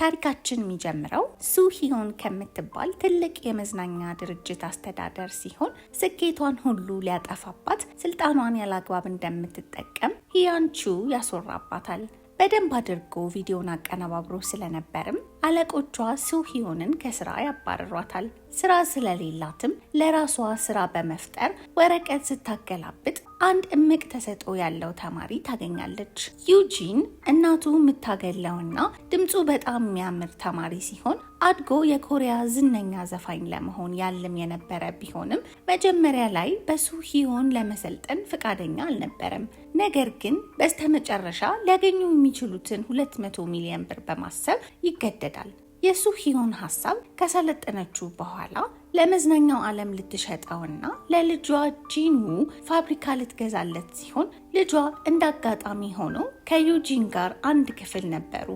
ታሪካችን የሚጀምረው ሱሂዮን ከምትባል ትልቅ የመዝናኛ ድርጅት አስተዳደር ሲሆን ስኬቷን ሁሉ ሊያጠፋባት ስልጣኗን ያላግባብ እንደምትጠቀም ሂያንቹ ያስወራባታል። በደንብ አድርጎ ቪዲዮን አቀነባብሮ ስለነበርም አለቆቿ ሱሂዮንን ከስራ ያባረሯታል። ስራ ስለሌላትም ለራሷ ስራ በመፍጠር ወረቀት ስታገላብጥ አንድ እምቅ ተሰጥኦ ያለው ተማሪ ታገኛለች። ዩጂን እናቱ የምታገለውና ድምፁ በጣም የሚያምር ተማሪ ሲሆን አድጎ የኮሪያ ዝነኛ ዘፋኝ ለመሆን ያልም የነበረ ቢሆንም መጀመሪያ ላይ በሱሂዮን ለመሰልጠን ፈቃደኛ አልነበረም። ነገር ግን በስተመጨረሻ ሊያገኙ የሚችሉትን 200 ሚሊዮን ብር በማሰብ ይገደዳል። የሱሂዮን ሀሳብ ከሰለጠነችው በኋላ ለመዝናኛው ዓለም ልትሸጠውና ለልጇ ጂንዉ ፋብሪካ ልትገዛለት ሲሆን ልጇ እንዳጋጣሚ ሆኖ ከዩጂን ጋር አንድ ክፍል ነበሩ።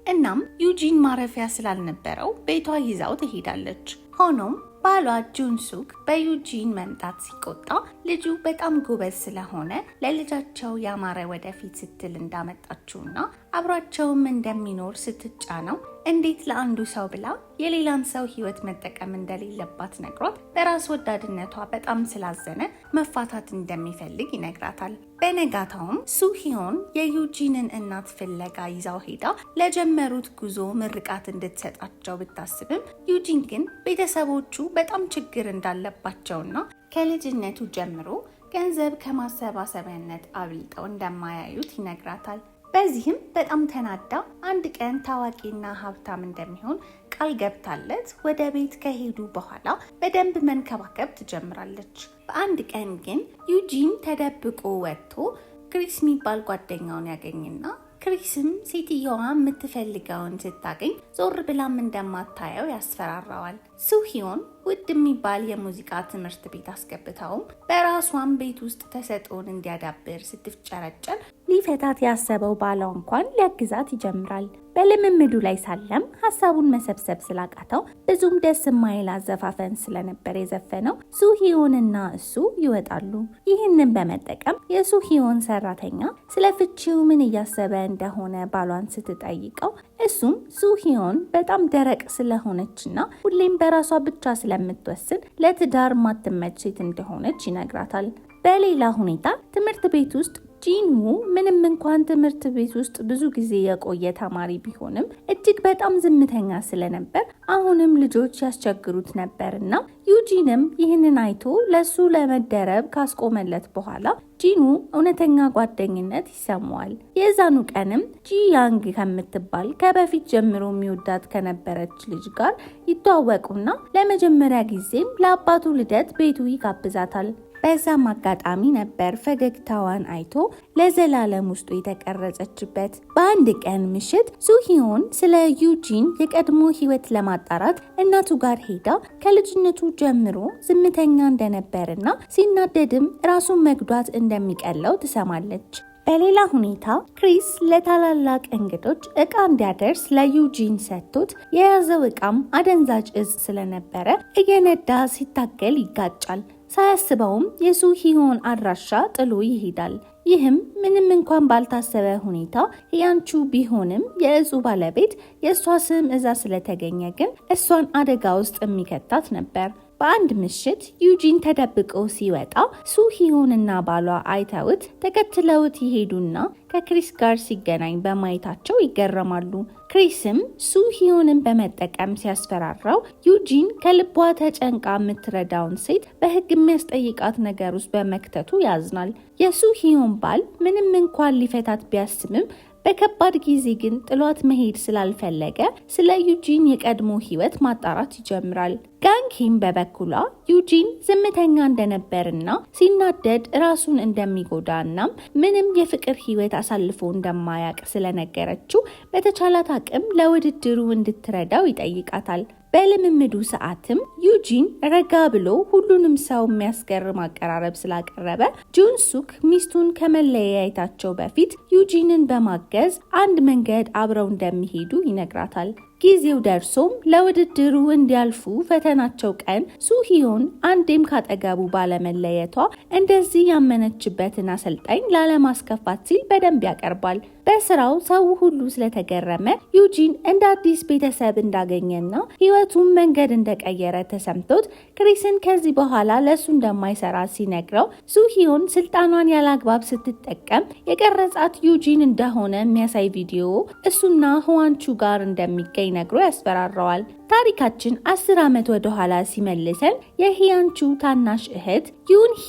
እናም ዩጂን ማረፊያ ስላልነበረው ቤቷ ይዛው ትሄዳለች። ሆኖም ባሏ ጁንሱክ በዩጂን መምጣት ሲቆጣ ልጁ በጣም ጎበዝ ስለሆነ ለልጃቸው ያማረ ወደፊት ስትል እንዳመጣችውና አብሯቸውም እንደሚኖር ስትጫነው እንዴት ለአንዱ ሰው ብላ የሌላን ሰው ሕይወት መጠቀም እንደሌለባት ነግሯት በራስ ወዳድነቷ በጣም ስላዘነ መፋታት እንደሚፈልግ ይነግራታል። በነጋታውም ሱሂዮን የዩጂንን እናት ፍለጋ ይዛው ሄዳ ለጀመሩት ጉዞ ምርቃት እንድትሰጣቸው ብታስብም ዩጂን ግን ቤተሰቦቹ በጣም ችግር እንዳለባቸውና ከልጅነቱ ጀምሮ ገንዘብ ከማሰባሰቢያነት አብልጠው እንደማያዩት ይነግራታል። በዚህም በጣም ተናዳ አንድ ቀን ታዋቂና ሀብታም እንደሚሆን ቃል ገብታለት ወደ ቤት ከሄዱ በኋላ በደንብ መንከባከብ ትጀምራለች። በአንድ ቀን ግን ዩጂን ተደብቆ ወጥቶ ክሪስ የሚባል ጓደኛውን ያገኝና ክሪስም ሴትየዋ የምትፈልገውን ስታገኝ ዞር ብላም እንደማታየው ያስፈራራዋል። ሱሂዮን ውድ የሚባል የሙዚቃ ትምህርት ቤት አስገብታውም በራሷን ቤት ውስጥ ተሰጥኦን እንዲያዳብር ስትፍጨረጨር ሊፈታት ያሰበው ባሏ እንኳን ሊያግዛት ይጀምራል። በልምምዱ ላይ ሳለም ሀሳቡን መሰብሰብ ስላቃተው ብዙም ደስ የማይል አዘፋፈን ስለነበር የዘፈነው ሱሂዮንና እሱ ይወጣሉ። ይህንን በመጠቀም የሱሂዮን ሰራተኛ ስለ ፍቺው ምን እያሰበ እንደሆነ ባሏን ስትጠይቀው እሱም ሱሂዮን በጣም ደረቅ ስለሆነችና ሁሌም በራሷ ብቻ ስለምትወስን ለትዳር ማትመች ሴት እንደሆነች ይነግራታል። በሌላ ሁኔታ ትምህርት ቤት ውስጥ ጂንዉ ምንም እንኳን ትምህርት ቤት ውስጥ ብዙ ጊዜ የቆየ ተማሪ ቢሆንም እጅግ በጣም ዝምተኛ ስለነበር አሁንም ልጆች ያስቸግሩት ነበርና ዩጂንም ይህንን አይቶ ለሱ ለመደረብ ካስቆመለት በኋላ ጂንዉ እውነተኛ ጓደኝነት ይሰማዋል። የዛኑ ቀንም ጂያንግ ከምትባል ከበፊት ጀምሮ የሚወዳት ከነበረች ልጅ ጋር ይተዋወቁና ለመጀመሪያ ጊዜም ለአባቱ ልደት ቤቱ ይጋብዛታል። በዛም አጋጣሚ ነበር ፈገግታዋን አይቶ ለዘላለም ውስጡ የተቀረጸችበት። በአንድ ቀን ምሽት ሱሂዮን ስለ ዩጂን የቀድሞ ሕይወት ለማጣራት እናቱ ጋር ሄዳ ከልጅነቱ ጀምሮ ዝምተኛ እንደነበርና ሲናደድም ራሱን መጉዳት እንደሚቀለው ትሰማለች። በሌላ ሁኔታ ክሪስ ለታላላቅ እንግዶች እቃ እንዲያደርስ ለዩጂን ሰጥቶት የያዘው እቃም አደንዛዥ እጽ ስለነበረ እየነዳ ሲታገል ይጋጫል። ሳያስበውም የሱሂዮን አድራሻ ጥሎ ይሄዳል። ይህም ምንም እንኳን ባልታሰበ ሁኔታ ሂያንቹ ቢሆንም የእጹ ባለቤት የእሷ ስም እዛ ስለተገኘ ግን እሷን አደጋ ውስጥ የሚከታት ነበር። በአንድ ምሽት ዩጂን ተደብቆ ሲወጣ ሱሂዮንና ባሏ አይተውት ተከትለውት ይሄዱና ከክሪስ ጋር ሲገናኝ በማየታቸው ይገረማሉ። ክሪስም ሱሂዮንን በመጠቀም ሲያስፈራራው ዩጂን ከልቧ ተጨንቃ የምትረዳውን ሴት በሕግ የሚያስጠይቃት ነገር ውስጥ በመክተቱ ያዝናል። የሱሂዮን ባል ምንም እንኳን ሊፈታት ቢያስብም በከባድ ጊዜ ግን ጥሏት መሄድ ስላልፈለገ ስለ ዩጂን የቀድሞ ሕይወት ማጣራት ይጀምራል። ጋንኪም በበኩሏ ዩጂን ዝምተኛ እንደነበርና ሲናደድ ራሱን እንደሚጎዳ እናም ምንም የፍቅር ሕይወት አሳልፎ እንደማያውቅ ስለነገረችው በተቻላት አቅም ለውድድሩ እንድትረዳው ይጠይቃታል። በልምምዱ ሰዓትም ዩጂን ረጋ ብሎ ሁሉንም ሰው የሚያስገርም አቀራረብ ስላቀረበ ጁንሱክ ሚስቱን ከመለያየታቸው በፊት ዩጂንን በማገዝ አንድ መንገድ አብረው እንደሚሄዱ ይነግራታል። ጊዜው ደርሶም ለውድድሩ እንዲያልፉ ፈተናቸው ቀን ሱሂዮን አንዴም ካጠገቡ ባለመለየቷ እንደዚህ ያመነችበትን አሰልጣኝ ላለማስከፋት ሲል በደንብ ያቀርባል። በስራው ሰው ሁሉ ስለተገረመ ዩጂን እንደ አዲስ ቤተሰብ እንዳገኘና ህይወቱን መንገድ እንደቀየረ ተሰምቶት ክሪስን ከዚህ በኋላ ለሱ እንደማይሰራ ሲነግረው ሱሂዮን ስልጣኗን ያላግባብ ስትጠቀም የቀረጻት ዩጂን እንደሆነ የሚያሳይ ቪዲዮ እሱና ህዋንቹ ጋር እንደሚገኝ ነግሮ ያስፈራረዋል። ታሪካችን 10 ዓመት ወደ ኋላ ሲመልሰን የሂያንቹ ታናሽ እህት ዩንሂ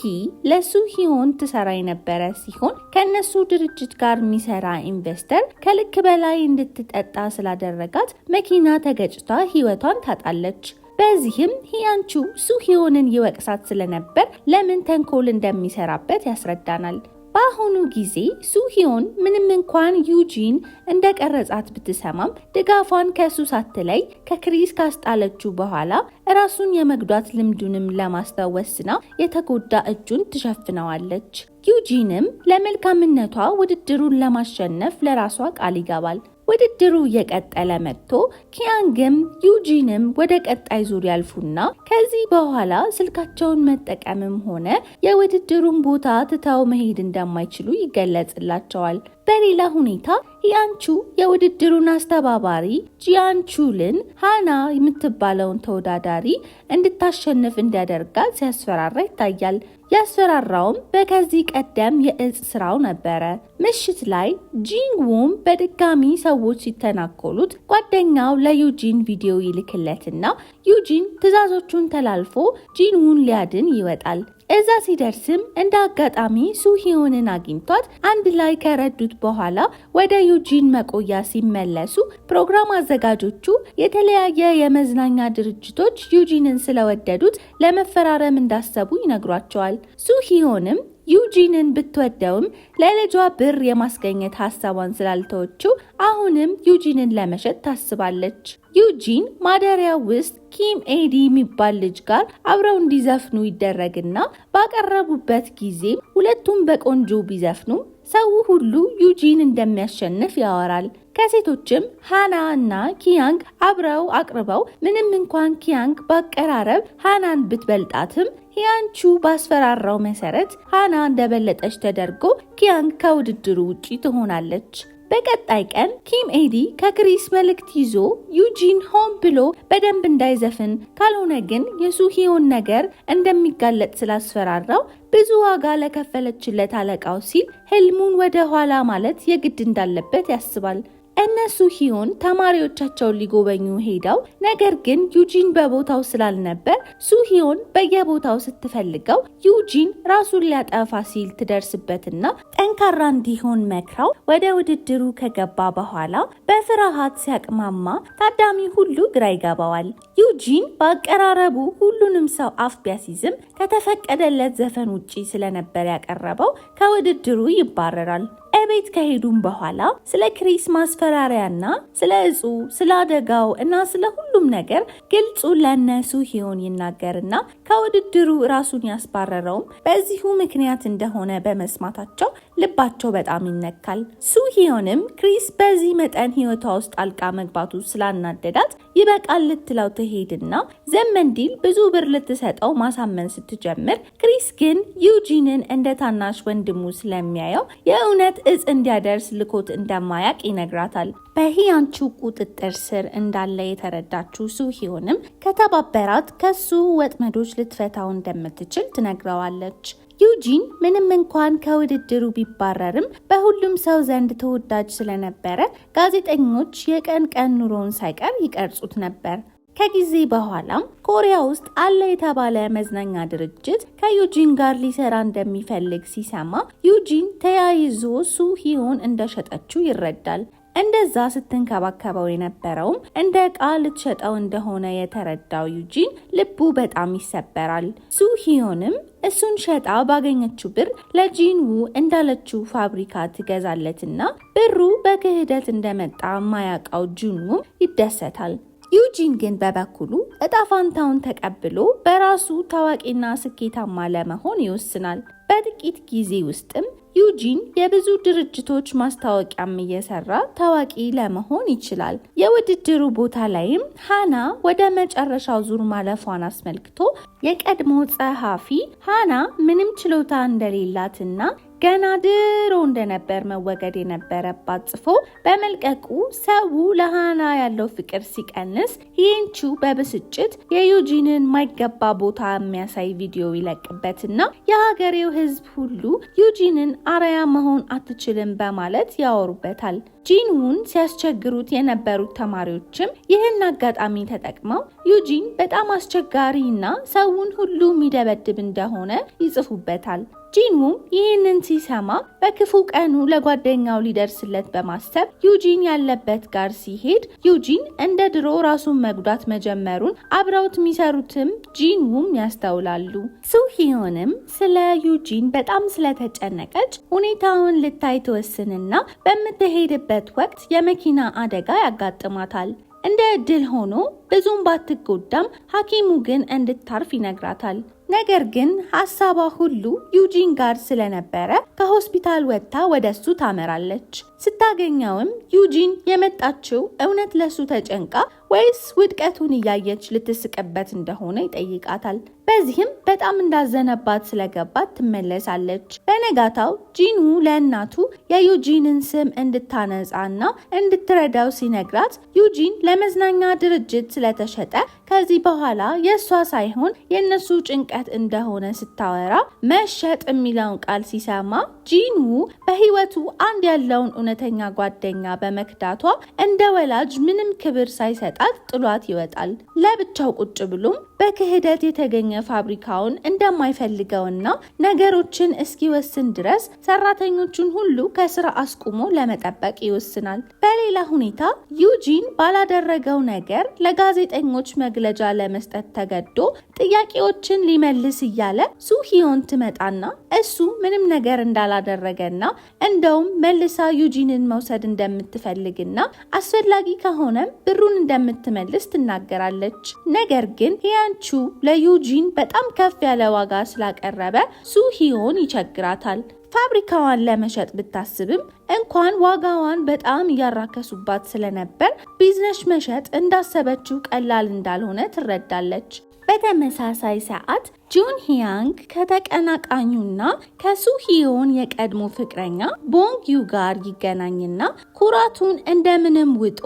ለሱሂዮን ትሰራ የነበረ ሲሆን ከነሱ ድርጅት ጋር የሚሰራ ኢንቨስተር ከልክ በላይ እንድትጠጣ ስላደረጋት መኪና ተገጭታ ህይወቷን ታጣለች። በዚህም ሂያንቹ ሱሂዮንን ይወቅሳት ስለነበር ለምን ተንኮል እንደሚሰራበት ያስረዳናል። በአሁኑ ጊዜ ሱሂዮን ምንም እንኳን ዩጂን እንደቀረጻት ብትሰማም ድጋፏን ከሱ ሳትለይ ከክሪስ ካስጣለችው በኋላ ራሱን የመጉዳት ልምዱንም ለማስታወስና የተጎዳ እጁን ትሸፍነዋለች። ዩጂንም ለመልካምነቷ ውድድሩን ለማሸነፍ ለራሷ ቃል ይገባል። ውድድሩ እየቀጠለ መጥቶ ኪያንግም ዩጂንም ወደ ቀጣይ ዙር ያልፉና ከዚህ በኋላ ስልካቸውን መጠቀምም ሆነ የውድድሩን ቦታ ትተው መሄድ እንደማይችሉ ይገለጽላቸዋል። በሌላ ሁኔታ ሂያንቹ የውድድሩን አስተባባሪ ጂያንቹልን ሃና የምትባለውን ተወዳዳሪ እንድታሸንፍ እንዲያደርጋት ሲያስፈራራ ይታያል። ያስፈራራውም በከዚህ ቀደም የእጽ ስራው ነበረ። ምሽት ላይ ጂንውም በድጋሚ ሰዎች ሲተናኮሉት ጓደኛው ለዩጂን ቪዲዮ ይልክለትና ዩጂን ትዕዛዞቹን ተላልፎ ጂንውን ሊያድን ይወጣል። እዛ ሲደርስም እንደ አጋጣሚ ሱሂዮንን አግኝቷት አንድ ላይ ከረዱት በኋላ ወደ ዩጂን መቆያ ሲመለሱ ፕሮግራም አዘጋጆቹ የተለያየ የመዝናኛ ድርጅቶች ዩጂንን ስለወደዱት ለመፈራረም እንዳሰቡ ይነግሯቸዋል። ሱሂዮንም ዩጂንን ብትወደውም ለልጇ ብር የማስገኘት ሀሳቧን ስላልተወችው አሁንም ዩጂንን ለመሸጥ ታስባለች። ዩጂን ማደሪያ ውስጥ ኪም ኤዲ የሚባል ልጅ ጋር አብረው እንዲዘፍኑ ይደረግና ባቀረቡበት ጊዜ ሁለቱም በቆንጆ ቢዘፍኑም ሰው ሁሉ ዩጂን እንደሚያሸንፍ ያወራል። ከሴቶችም ሃና እና ኪያንግ አብረው አቅርበው ምንም እንኳን ኪያንግ ባቀራረብ ሃናን ብትበልጣትም ሂያንቹ ባስፈራራው መሰረት ሃና እንደበለጠች ተደርጎ ኪያንግ ከውድድሩ ውጪ ትሆናለች። በቀጣይ ቀን ኪም ኤዲ ከክሪስ መልእክት ይዞ ዩጂን ሆን ብሎ በደንብ እንዳይዘፍን ካልሆነ ግን የሱሂዮን ነገር እንደሚጋለጥ ስላስፈራራው ብዙ ዋጋ ለከፈለችለት አለቃው ሲል ህልሙን ወደ ኋላ ማለት የግድ እንዳለበት ያስባል። እነሱ ሱሂዮን ተማሪዎቻቸውን ሊጎበኙ ሄደው ነገር ግን ዩጂን በቦታው ስላልነበር ሱሂዮን በየቦታው ስትፈልገው ዩጂን ራሱን ሊያጠፋ ሲል ትደርስበትና ጠንካራ እንዲሆን መክራው ወደ ውድድሩ ከገባ በኋላ በፍርሃት ሲያቅማማ ታዳሚ ሁሉ ግራ ይገባዋል። ዩጂን በአቀራረቡ ሁሉንም ሰው አፍ ቢያስይዝም ከተፈቀደለት ዘፈን ውጪ ስለነበር ያቀረበው ከውድድሩ ይባረራል። እቤት ከሄዱም በኋላ ስለ ክሪስ ማስፈራሪያና ስለ እጹ ስለ አደጋው እና ስለ ሁሉም ነገር ግልጹ ለነሱ ሱሂዮን ይናገርና ከውድድሩ ራሱን ያስባረረውም በዚሁ ምክንያት እንደሆነ በመስማታቸው ልባቸው በጣም ይነካል። ሱሂዮንም ክሪስ በዚህ መጠን ህይወቷ ውስጥ ጣልቃ መግባቱ ስላናደዳት ይበቃል ልትለው ትሄድና ዘመንዲል ብዙ ብር ልትሰጠው ማሳመን ስትጀምር ክሪስ ግን ዩጂንን እንደ ታናሽ ወንድሙ ስለሚያየው የእውነት እጽ እንዲያደርስ ልኮት እንደማያቅ ይነግራታል። በሂያንቹ ቁጥጥር ስር እንዳለ የተረዳችው ሱሂዮንም ከተባበራት ከሱ ወጥመዶች ልትፈታው እንደምትችል ትነግረዋለች። ዩጂን ምንም እንኳን ከውድድሩ ቢባረርም በሁሉም ሰው ዘንድ ተወዳጅ ስለነበረ ጋዜጠኞች የቀን ቀን ኑሮውን ሳይቀር ይቀርጹት ነበር። ከጊዜ በኋላም ኮሪያ ውስጥ አለ የተባለ መዝናኛ ድርጅት ከዩጂን ጋር ሊሰራ እንደሚፈልግ ሲሰማ ዩጂን ተያይዞ ሱሂዮን እንደሸጠችው ይረዳል። እንደዛ ስትንከባከበው የነበረውም እንደ ዕቃ ልትሸጠው እንደሆነ የተረዳው ዩጂን ልቡ በጣም ይሰበራል። ሱሂዮንም እሱን ሸጣ ባገኘችው ብር ለጂንዉ እንዳለችው ፋብሪካ ትገዛለትና ብሩ በክህደት እንደመጣ ማያውቀው ጂንዉ ይደሰታል። ዩጂን ግን በበኩሉ እጣፋንታውን ተቀብሎ በራሱ ታዋቂና ስኬታማ ለመሆን ይወስናል። በጥቂት ጊዜ ውስጥም ዩጂን የብዙ ድርጅቶች ማስታወቂያም እየሰራ ታዋቂ ለመሆን ይችላል። የውድድሩ ቦታ ላይም ሃና ወደ መጨረሻው ዙር ማለፏን አስመልክቶ የቀድሞ ጸሐፊ ሃና ምንም ችሎታ እንደሌላትና ገና ድሮ እንደነበር መወገድ የነበረባት ጽፎ በመልቀቁ ሰው ለሃና ያለው ፍቅር ሲቀንስ ሂያንቹ በብስጭት የዩጂንን ማይገባ ቦታ የሚያሳይ ቪዲዮ ይለቅበትና የሀገሬው ሕዝብ ሁሉ ዩጂንን አርአያ መሆን አትችልም በማለት ያወሩበታል። ጂንውን ሲያስቸግሩት የነበሩት ተማሪዎችም ይህን አጋጣሚ ተጠቅመው ዩጂን በጣም አስቸጋሪና ሰውን ሁሉ የሚደበድብ እንደሆነ ይጽፉበታል። ጂንውም ይህንን ሲሰማ በክፉ ቀኑ ለጓደኛው ሊደርስለት በማሰብ ዩጂን ያለበት ጋር ሲሄድ ዩጂን እንደ ድሮ ራሱን መጉዳት መጀመሩን አብረውት የሚሰሩትም ጂንውም ያስተውላሉ። ሱሂዮንም ስለ ዩጂን በጣም ስለተጨነቀች ሁኔታውን ልታይ ትወስንና በምትሄድበት ወቅት የመኪና አደጋ ያጋጥማታል። እንደ እድል ሆኖ ብዙም ባትጎዳም ሐኪሙ ግን እንድታርፍ ይነግራታል። ነገር ግን ሐሳቧ ሁሉ ዩጂን ጋር ስለነበረ ከሆስፒታል ወጥታ ወደሱ ታመራለች። ስታገኘውም ዩጂን የመጣችው እውነት ለሱ ተጨንቃ ወይስ ውድቀቱን እያየች ልትስቅበት እንደሆነ ይጠይቃታል። በዚህም በጣም እንዳዘነባት ስለገባት ትመለሳለች። በነጋታው ጂኑ ለእናቱ የዩጂንን ስም እንድታነጻና እንድትረዳው ሲነግራት ዩጂን ለመዝናኛ ድርጅት ስለተሸጠ ከዚህ በኋላ የእሷ ሳይሆን የእነሱ ጭንቀት እንደሆነ ስታወራ መሸጥ የሚለውን ቃል ሲሰማ ጂኑ በህይወቱ አንድ ያለውን እውነተኛ ጓደኛ በመክዳቷ እንደ ወላጅ ምንም ክብር ሳይሰጣት ጥሏት ይወጣል። ለብቻው ቁጭ ብሎም በክህደት የተገኘ ፋብሪካውን እንደማይፈልገውና ነገሮችን እስኪወስን ድረስ ሰራተኞቹን ሁሉ ከስራ አስቁሞ ለመጠበቅ ይወስናል። በሌላ ሁኔታ ዩጂን ባላደረገው ነገር ለጋዜጠኞች መግለጫ ለመስጠት ተገዶ ጥያቄዎችን ሊመልስ እያለ ሱሂዮን ትመጣና እሱ ምንም ነገር እንዳላደረገና እንደውም መልሳ ዩጂንን መውሰድ እንደምትፈልግና አስፈላጊ ከሆነም ብሩን እንደምትመልስ ትናገራለች። ነገር ግን ሂያንቹ ለዩጂን በጣም ከፍ ያለ ዋጋ ስላቀረበ ሱሂዮን ይቸግራታል። ፋብሪካዋን ለመሸጥ ብታስብም እንኳን ዋጋዋን በጣም እያራከሱባት ስለነበር ቢዝነስ መሸጥ እንዳሰበችው ቀላል እንዳልሆነ ትረዳለች። በተመሳሳይ ሰዓት ጁን ሂያንግ ከተቀናቃኙና ከሱሂዮን የቀድሞ ፍቅረኛ ቦንግዩ ጋር ይገናኝና ኩራቱን እንደምንም ውጦ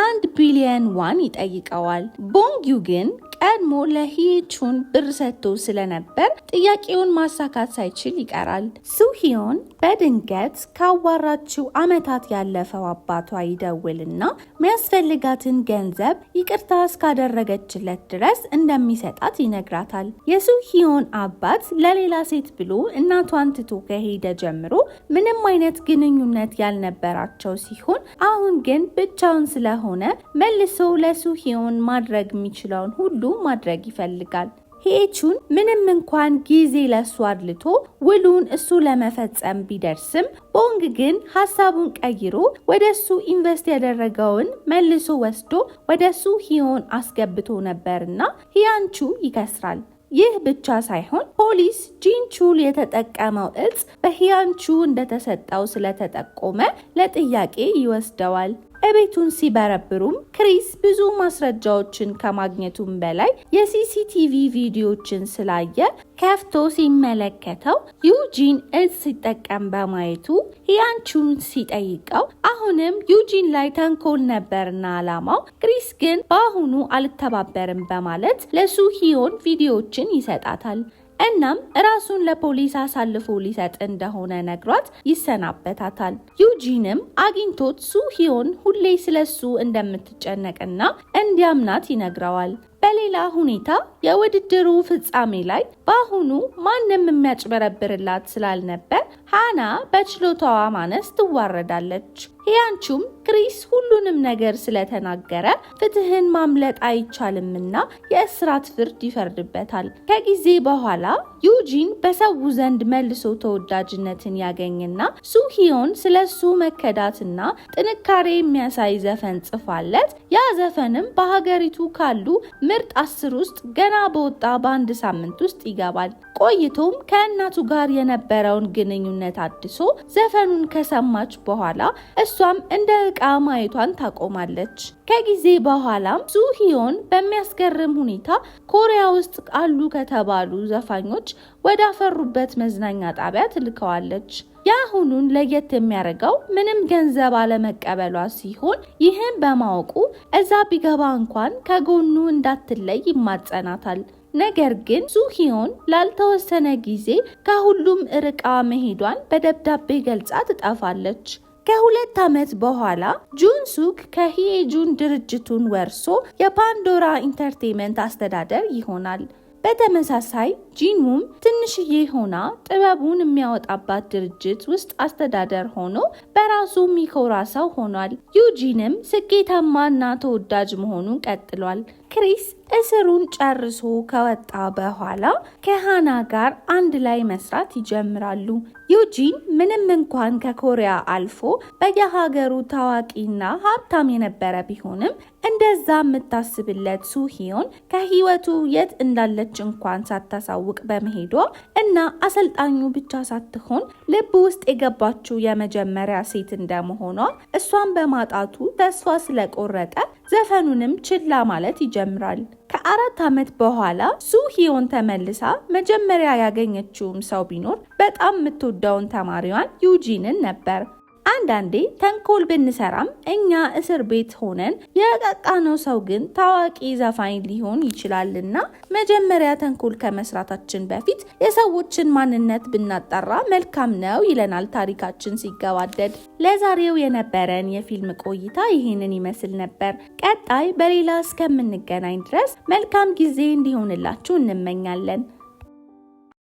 1 ቢሊዮን ዋን ይጠይቀዋል። ቦንግዩ ግን ቀድሞ ለሂቹን ብር ሰጥቶ ስለነበር ጥያቄውን ማሳካት ሳይችል ይቀራል። ሱሂዮን በድንገት ካዋራችው ዓመታት ያለፈው አባቷ ይደውልና የሚያስፈልጋትን ገንዘብ ይቅርታ እስካደረገችለት ድረስ እንደሚሰጣት ይነግራታል። የሱሂዮን አባት ለሌላ ሴት ብሎ እናቷን ትቶ ከሄደ ጀምሮ ምንም አይነት ግንኙነት ያልነበራቸው ሲሆን አሁን ግን ብቻውን ስለሆነ መልሶ ለሱሂዮን ማድረግ የሚችለውን ሁሉ ማድረግ ይፈልጋል። ሂቹን ምንም እንኳን ጊዜ ለሱ አድልቶ ውሉን እሱ ለመፈጸም ቢደርስም ቦንግ ግን ሐሳቡን ቀይሮ ወደሱ ኢንቨስት ያደረገውን መልሶ ወስዶ ወደሱ ሱሂዮን አስገብቶ ነበርና ሂያንቹ ይከስራል። ይህ ብቻ ሳይሆን ፖሊስ ጂንቹል የተጠቀመው እጽ በሂያንቹ እንደተሰጠው ስለተጠቆመ ለጥያቄ ይወስደዋል። እቤቱን ሲበረብሩም ክሪስ ብዙ ማስረጃዎችን ከማግኘቱም በላይ የሲሲቲቪ ቪዲዮዎችን ስላየ ከፍቶ ሲመለከተው ዩጂን እጽ ሲጠቀም በማየቱ ሂያንቹን ሲጠይቀው አሁንም ዩጂን ላይ ተንኮል ነበርና አላማው። ክሪስ ግን በአሁኑ አልተባበርም በማለት ለሱሂዮን ቪዲዮዎችን ይሰጣታል። እናም ራሱን ለፖሊስ አሳልፎ ሊሰጥ እንደሆነ ነግሯት ይሰናበታታል። ዩጂንም አግኝቶት ሱሂዮን ሁሌ ስለሱ እንደምትጨነቅና እንዲያምናት ይነግረዋል። በሌላ ሁኔታ የውድድሩ ፍጻሜ ላይ በአሁኑ ማንም የሚያጭበረብርላት ስላልነበር ሃና በችሎታዋ ማነስ ትዋረዳለች። ሂያንቹም ክሪስ ሁሉንም ነገር ስለተናገረ ፍትህን ማምለጥ አይቻልምና የእስራት ፍርድ ይፈርድበታል። ከጊዜ በኋላ ዩጂን በሰው ዘንድ መልሶ ተወዳጅነትን ያገኝና ሱሂዮን ስለሱ መከዳትና ጥንካሬ የሚያሳይ ዘፈን ጽፋለት ያ ዘፈንም በሀገሪቱ ካሉ ምርጥ 10 ውስጥ ገና በወጣ በአንድ ሳምንት ውስጥ ይገባል። ቆይቶም ከእናቱ ጋር የነበረውን ግንኙነት አድሶ ዘፈኑን ከሰማች በኋላ እሷም እንደ ዕቃ ማየቷን ታቆማለች። ከጊዜ በኋላም ሱሂዮን በሚያስገርም ሁኔታ ኮሪያ ውስጥ አሉ ከተባሉ ዘፋኞች ወደ አፈሩበት መዝናኛ ጣቢያ ትልከዋለች። ያሁኑን ለየት የሚያደርገው ምንም ገንዘብ አለመቀበሏ ሲሆን ይህን በማወቁ እዛ ቢገባ እንኳን ከጎኑ እንዳትለይ ይማጸናታል። ነገር ግን ሱሂዮን ላልተወሰነ ጊዜ ከሁሉም ርቃ መሄዷን በደብዳቤ ገልጻ ትጠፋለች። ከ2 ዓመት በኋላ ጁንሱክ ከሂኤጁን ድርጅቱን ወርሶ የፓንዶራ ኢንተርቴይንመንት አስተዳደር ይሆናል። በተመሳሳይ ጂንውም ትንሽዬ ሆና ጥበቡን የሚያወጣባት ድርጅት ውስጥ አስተዳደር ሆኖ በራሱ የሚኮራ ሰው ሆኗል። ዩጂንም ስኬታማና ተወዳጅ መሆኑን ቀጥሏል። ክሪስ እስሩን ጨርሶ ከወጣ በኋላ ከሃና ጋር አንድ ላይ መስራት ይጀምራሉ። ዩጂን ምንም እንኳን ከኮሪያ አልፎ በየሀገሩ ታዋቂና ሀብታም የነበረ ቢሆንም እንደዛ የምታስብለት ሱሂዮን ከህይወቱ የት እንዳለች እንኳን ሳታሳውቅ በመሄዷ እና አሰልጣኙ ብቻ ሳትሆን ልብ ውስጥ የገባችው የመጀመሪያ ሴት እንደመሆኗ እሷን በማጣቱ ተስፋ ስለቆረጠ ዘፈኑንም ችላ ማለት ይጀምራል። ከ4 ዓመት በኋላ ሱሂዮን ተመልሳ መጀመሪያ ያገኘችውም ሰው ቢኖር በጣም የምትወደውን ተማሪዋን ዩጂንን ነበር። አንዳንዴ ተንኮል ብንሰራም እኛ እስር ቤት ሆነን የቀጣነው ሰው ግን ታዋቂ ዘፋኝ ሊሆን ይችላልና መጀመሪያ ተንኮል ከመስራታችን በፊት የሰዎችን ማንነት ብናጣራ መልካም ነው ይለናል ታሪካችን ሲገባደድ። ለዛሬው የነበረን የፊልም ቆይታ ይህንን ይመስል ነበር። ቀጣይ በሌላ እስከምንገናኝ ድረስ መልካም ጊዜ እንዲሆንላችሁ እንመኛለን።